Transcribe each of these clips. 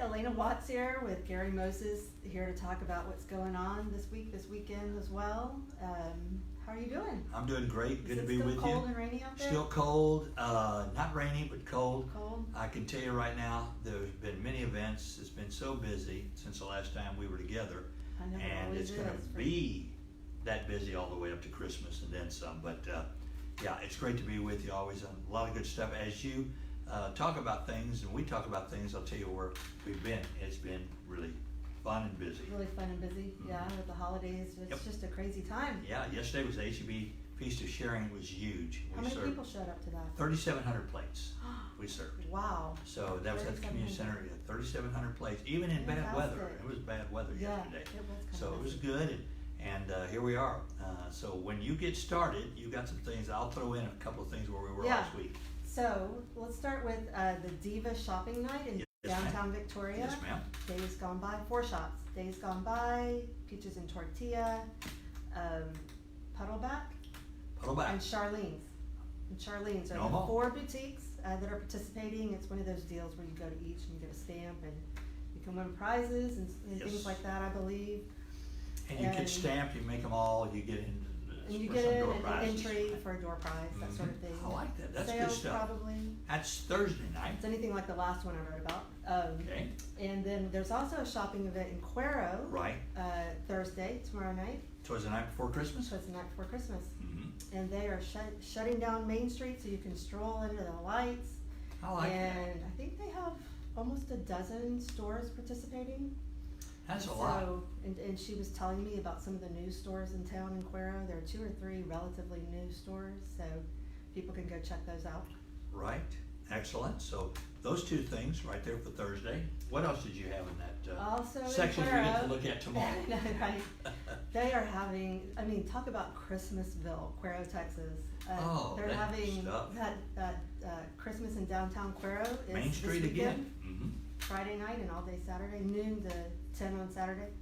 Elena Watts here with Gary Moses, here to talk about what's going on this week, this weekend as well. How are you doing? I'm doing great. Good to be with you. Still cold and rainy out there? Still cold, not rainy, but cold. Cold? I can tell you right now, there's been many events. It's been so busy since the last time we were together. I know, And it's going to be that busy all the way up to Christmas and then some. But yeah, it's great to be with you. Always a lot of good stuff. As you talk about things and we talk about things, I'll tell you where we've been. It's been really fun and busy. Really fun and busy, yeah, with the holidays. It's just a crazy time. Yeah, yesterday was the HEB Feast of Sharing. It was huge. How many people showed up to that? 3,700 plates we served. Wow. So that was at the community center. 3,700 plates, even in bad weather. It was bad weather yesterday. It was so it was good, and here we are. So when you get started, you got some things. I'll throw in a couple of things where we were last week. So let's start with the Diva Shopping Night in downtown Victoria. Yes, ma'am. Days gone by, 4 shops. Days gone by, Peaches and Tortilla, Puddleback, and Charlene's. So No more. 4 boutiques that are participating. It's one of those deals where you go to each and you get a stamp and you can win prizes and things like that, I believe. And you get stamped, you make them all, you get in. And you get an entry for a door prize, that sort of thing. I like that. That's Sales, good stuff. Probably. That's Thursday night. It's anything like the last one I wrote about. Okay. And then there's also a shopping event in Cuero. Right. Thursday, tomorrow night. Towards the night before Christmas. Towards the night before Christmas. Mm-hmm. And they are shutting down Main Street so you can stroll under the lights. I like that. And I think they have almost a dozen stores participating. That's a lot. And she was telling me about some of the new stores in town in Cuero. There are 2 or 3 relatively new stores, so people can go check those out. Right. Excellent. So those 2 things right there for Thursday. What else did you have in that also section we get to look at tomorrow? Right. They are having, I mean, talk about Christmasville, Cuero, Texas. They're having that Christmas in downtown Cuero. Main Street again. Friday night and all day Saturday, noon to 10 on Saturday.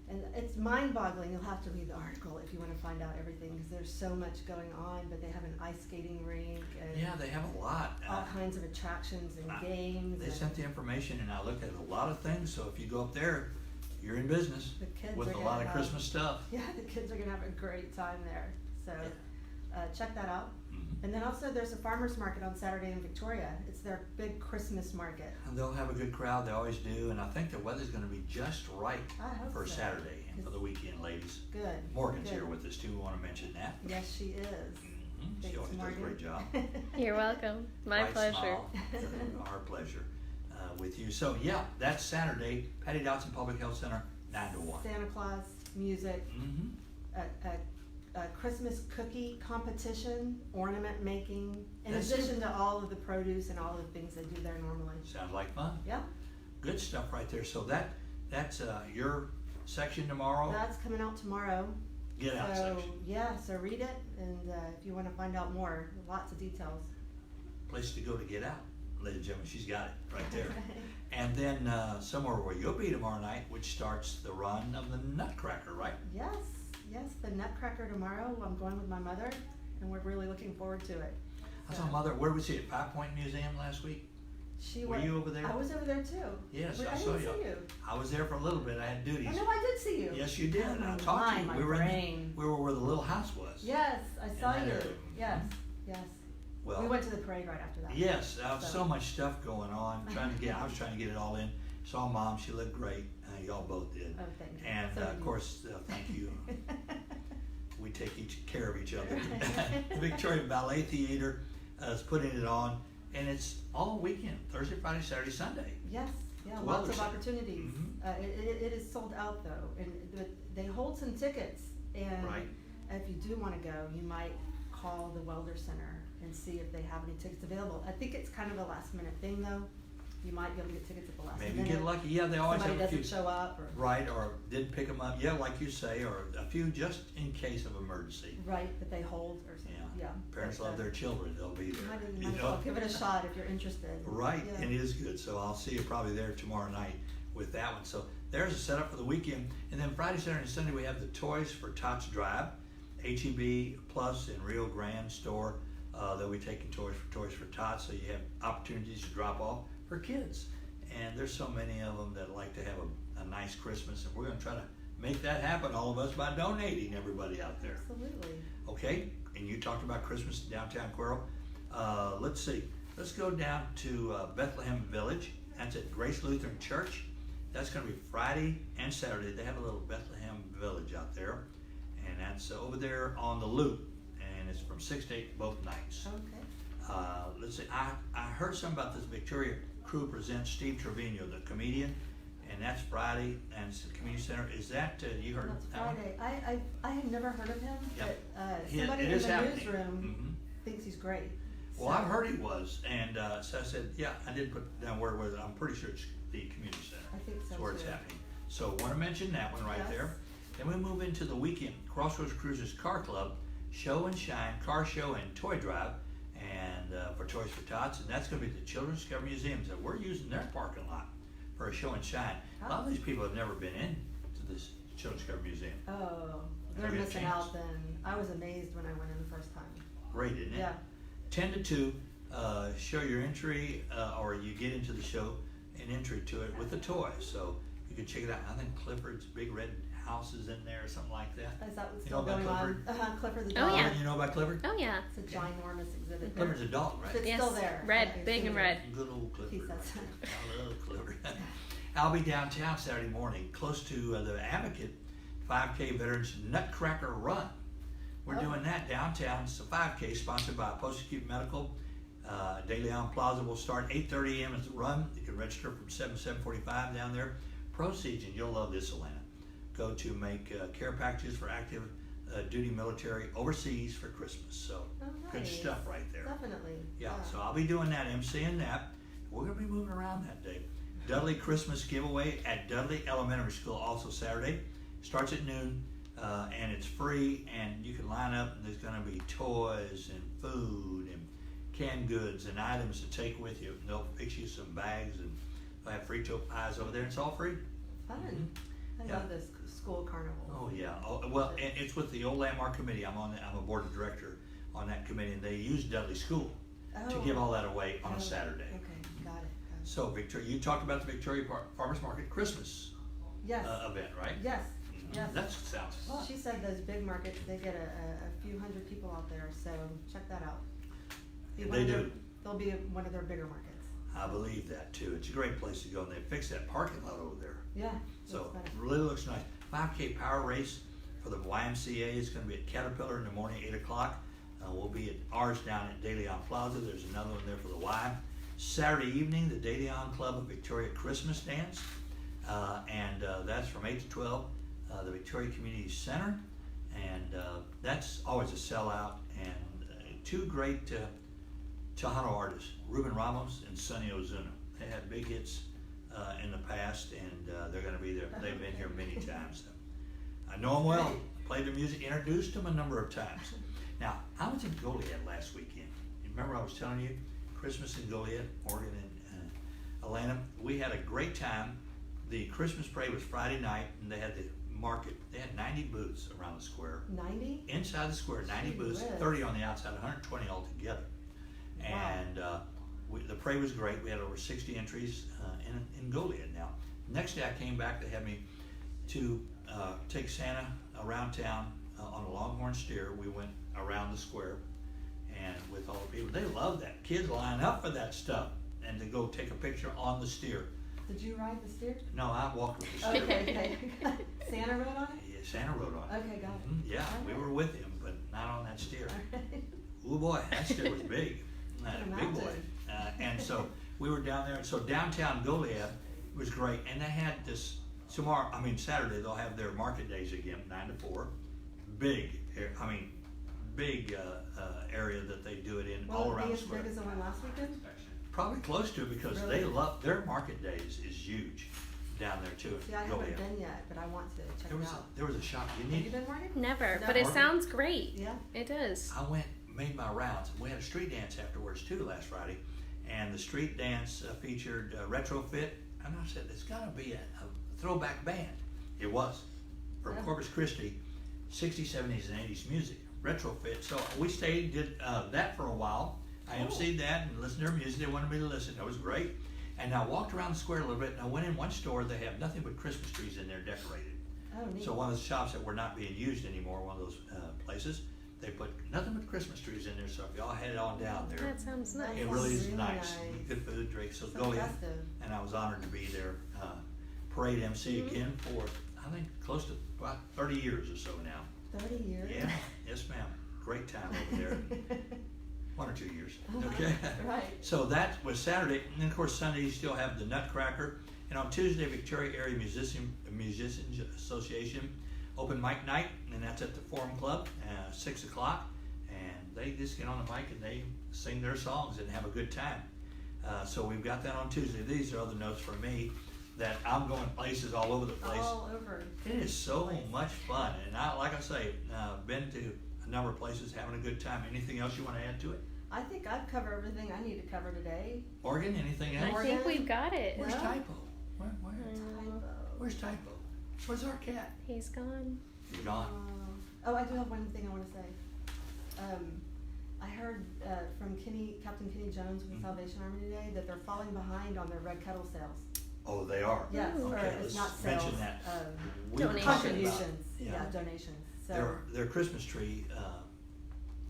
And it's mind-boggling. You'll have to read the article if you want to find out everything, because there's so much going on. But they have an ice skating rink and they have a lot. All kinds of attractions and games. They sent the information, and I looked at a lot of things. So if you go up there, you're in business with a lot of Christmas stuff. Yeah, the kids are going to have a great time there. So check that out. And then also there's a farmer's market on Saturday in Victoria. It's their big Christmas market. And they'll have a good crowd, they always do, and I think the weather's going to be just right for Saturday and for the weekend, ladies. Good. Morgan's here with us too, we want to mention that. Yes, she is. She always does a great job. You're welcome. My pleasure. Our pleasure with you. So yeah, that's Saturday, Patty Dotson Public Health Center, 9 to 1. Santa Claus, music, a Christmas cookie competition, ornament making, in addition to all of the produce and all of the things they do there normally. Sounds like fun. Yeah. Good stuff right there. So that's your section tomorrow? That's coming out tomorrow. Get out section. Yeah, so read it, and if you want to find out more, lots of details. Place to go to get out. Ladies and gentlemen, she's got it right there. And then somewhere where you'll be tomorrow night, which starts the run of the Nutcracker, right? Yes, the Nutcracker tomorrow. I'm going with my mother, and we're really looking forward to it. I saw Mother. Where was she at 5 Point Museum last week? Were you over there? I was over there too. Yes, I saw didn't see you. I was there for a little bit. I had duties. I know I did see you. Yes, you did. I talked to you. We were where the little house was. Yes, I saw you. Yes. Well, we went to the parade right after that. Yes, so much stuff going on. I was trying to get it all in. Saw Mom. She looked great. Y'all both did. Oh, thank you. And of course, thank you. We take care of each other. The Victoria Ballet Theater is putting it on, and it's all weekend, Thursday, Friday, Saturday, Sunday. Yes, lots of opportunities. It is sold out though, and they hold some tickets. And if you do want to go, you might call the Welder Center and see if they have any tickets available. I think it's kind of a last minute thing though. You might be able to get tickets at the last minute. Maybe get lucky. Yeah, they always have a few. Somebody doesn't show up. Or didn't pick them up. Yeah, like you say, or a few just in case of emergency. Right, that they hold or something. Yeah. Parents love their children. They'll be there. You might as well give it a shot if you're interested. Right, and it is good. So I'll see you probably there tomorrow night with that one. So there's a setup for the weekend. And then Friday, Saturday, and Sunday we have the Toys for Tots Drive. HEB Plus in Rio Grande store. They'll be taking Toys for Tots. So you have opportunities to drop off for kids. and there's so many of them that like to have a nice Christmas, and we're going to try to make that happen, all of us, by donating everybody out there. Absolutely. Okay, and you talked about Christmas in downtown Cuero. Let's see. Let's go down to Bethlehem Village. That's at Grace Lutheran Church. That's going to be Friday and Saturday. They have a little Bethlehem Village out there, and that's over there on the Loop, and it's from 6 to 8 both nights. Okay. Let's see. I heard something about this Victoria Crew presents Steve Trevino, the comedian, and that's Friday, and it's the community center. Is that you heard? That's that one? Friday. I have never heard of him, Yep. but It somebody in is the happening. newsroom thinks he's great. Well, I've heard he was, and so I said, yeah, I did put down where it was. I'm pretty sure it's the community center. I think so That's where it's too. happening. So want to mention that one right Yes. there. Then we move into the weekend. Crossroads Cruisers Car Club, Show and Shine, Car Show and Toy Drive, and for Toys for Tots, and that's going to be the Children's Discovery Museum. So we're using their parking lot for a show and shine. A lot of these people have never been in to this Children's Discovery Museum. Oh, they're Have you had a missing chance? out then. I was amazed when I went in the first time. Great, isn't it? Yeah. 10 to 2, show your entry, or you get into the show and entry to it with the toy. So you can check it out. I think Clifford's Big Red House is in there or something like that. Is that what's You know still about going Clifford? on? Clifford the Oh, dog. yeah. You know about Clifford? Oh yeah. It's a ginormous exhibit. Clifford's a dog, right? It's Yes. still there. Red, Okay, big so and yeah. red. Good old Clifford. He says right so. there. I love Clifford. I'll be downtown Saturday morning, close to the Advocate 5K Veterans Nutcracker Run. We're doing that downtown. It's a 5K sponsored by Post-Acute Medical. De Leon Plaza will start 8:30 a.m. as the run. You can register from 7:45 down there. Proceeds, and you'll love this, Elena, go to make care packages for active duty military overseas for Christmas. So Oh, good nice. stuff right there. Definitely. Yeah, so I'll be doing that, emceeing that. We're going to be moving around that day. Dudley Christmas giveaway at Dudley Elementary School, also Saturday. Starts at noon, and it's free, and you can line up, and there's going to be toys and food and canned goods and items to take with you. They'll fix you some bags, and they'll have free pies over there. It's all free. Fun. I Yeah. love this school carnival. Oh yeah. Oh, well, and it's with the Old Landmark Committee. I'm a board of director on that committee, and they use Dudley School to give all that away on a Saturday. Okay, got it. So, Victoria, you talked about the Victoria Farmers Market Christmas Yes. event, right? Yes. Yes. That sounds fun. She said those big markets, they get a few hundred people out there, so check that out. Be one They of their- do. They'll be one of their bigger markets. I believe that too. It's a great place to go, and they fixed that parking lot over there. Yeah. So, that's it better. really looks nice. 5K power race for the YMCA is going to be at Caterpillar in the morning, 8 o'clock. We'll be at ours down at De Leon Plaza. There's another one there for the Y. Saturday evening, the De Leon Club of Victoria Christmas Dance, and that's from 8 to 12, the Victoria Community Center, and that's always a sellout, and two great Tejano artists, Ruben Ramos and Sonny Ozuna. They had big hits in the past, and they're going to be there. They've been here many times. I know them well, played their music, introduced them a number of times. Now, I was in Goliad last weekend. You remember I was telling you, Christmas in Goliad, Oregon, and Atlanta. We had a great time. The Christmas parade was Friday night, and they had the market. They had 90 booths around the square. 90? Inside the square, 90 Gee booths, whiz. 30 on the outside, 120 altogether. Wow. And the parade was great. We had over 60 entries in Goliad. Now, next day I came back. They had me to take Santa around town on a Longhorn steer. We went around the square, and with all the people, they love that. Kids line up for that stuff, and to go take a picture on the steer. Did you ride the steer? No, I walked with the steer. Okay. Santa rode on it? Yeah, Santa rode on it. Okay, got it. Yeah, All we right. were with him, but not on that steer. All right. Oh boy, that steer was big. Can Big boy. imagine. And so we were down there. So downtown Goliad was great. And they had this Saturday, they'll have their market days again, 9 to 4. Big area that they do it in all Will it around be the as square. big as the one last weekend? Probably close to it because Really? they love their market days is huge down there too. See, I in haven't Goliad. been yet, but I want to check There it was out. there was a shop. You Have you need. been, Morgan? Never, No. but it Morgan? sounds great. Yeah. It does. I went, made my rounds. We had a street dance afterwards too last Friday, and the street dance featured Retrofit. And I said, it's got to be a throwback band. It was from Yeah. Corpus Christi, 60s, 70s, and 80s music. Retrofit. So we stayed, did that for a while. I Cool. emceed that and listened to their music. They wanted me to listen. That was great. And I walked around the square a little bit, and I went in one store, they have nothing but Christmas trees in there decorated. Oh, neat. So one of the shops that were not being used anymore, one of those places, they put nothing but Christmas trees in there, so if y'all headed on down there, That sounds nice. it really is Really nice. nice. Good food, drink, so So go in. festive. And I was honored to be there, parade MC Mm-hmm. again for, I think, close to about 30 years or so now. 30 years? Yeah, yes ma'am, great time over there, 1 or 2 years, Uh-huh. okay? Right. So that was Saturday, and then of course Sunday you still have the Nutcracker, and on Tuesday Victoria Area Musicians Association open mic night, and that's at the Forum Club, 6 o'clock, and they just get on the mic and they sing their songs and have a good time. So we've got that on Tuesday. These are other notes for me that I'm going places all over the place. All over. It is so much fun, and like I say, been to a number of places, having a good time. Anything else you want to add to it? I think I've covered everything I need to cover today. Oregon, anything I else? think we've got it. Where's No. Typo? Where? Typo. Where's Typo? Where's our cat? He's gone. He's gone. Oh, I do have one thing I want to say. I heard from Captain Kenny Jones with Mhm. Salvation Army today that they're falling behind on their red kettle sales. Oh, they are. Yes, Ooh. or Okay, it's let's not sales. mention that. We were Donations. talking about- Contributions. Yeah, donations. So their Christmas tree.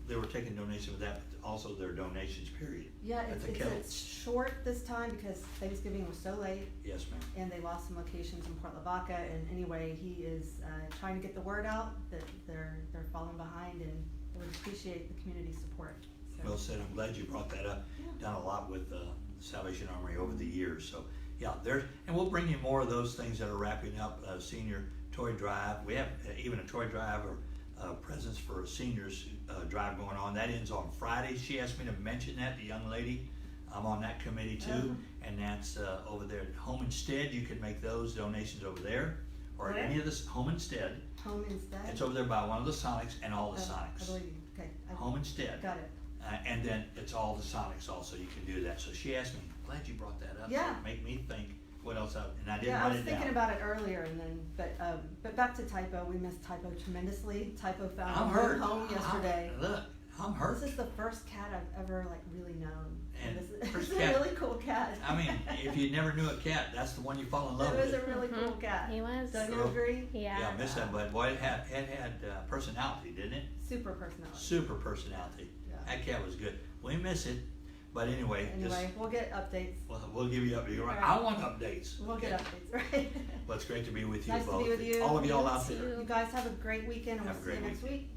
They were taking donations with that, but also their donations period. yeah, at it's the kettle. short this time because Thanksgiving was so late Yes, ma'am. and they lost some locations in Port Lavaca. And anyway, he is trying to get the word out that they're falling behind, and I would appreciate the community support. So. Well said. I'm glad you brought that up. Yeah. Done a lot with the Salvation Army over the years. So yeah, and we'll bring you more of those things that are wrapping up. Senior toy drive. We have even a toy drive or presents for seniors drive going on. That ends on Friday. She asked me to mention that, the young lady. I'm on that committee too, Uh-huh. and that's over there at Home Instead. You can make those donations over there, or at Where? any of the Home Instead. Home instead. It's over there by one of the Sonics and all the I Sonics. believe you. Okay. Home Instead. Got it. And then it's all the Sonics also, you can do that. So she asked me, glad you brought that up. Yeah. Make me think what else and I didn't Yeah, I write was it thinking down. about it earlier, and then, but back to Typo. We missed Typo tremendously. Typo found I'm a hurt. new home yesterday. Look, I'm hurt. This is the first cat I've ever really known. And this is first it's cat- a really cool cat. I mean, if you never knew a cat, that's the one you fall in love it was with. a really cool cat. He was. Don't you Cool. agree? Yeah. Yeah, I miss that, but boy, it had personality, didn't it? Super personality. Super personality. Yeah. That cat was good. We miss it, but anyway, Anyway, we'll get updates. we'll give you updates. Right. I want updates. We'll get updates, right? Well, it's great to be with you Nice to both. be with you. All of y'all Me out too. there. You guys have a great weekend, and Have we'll a see you great next week.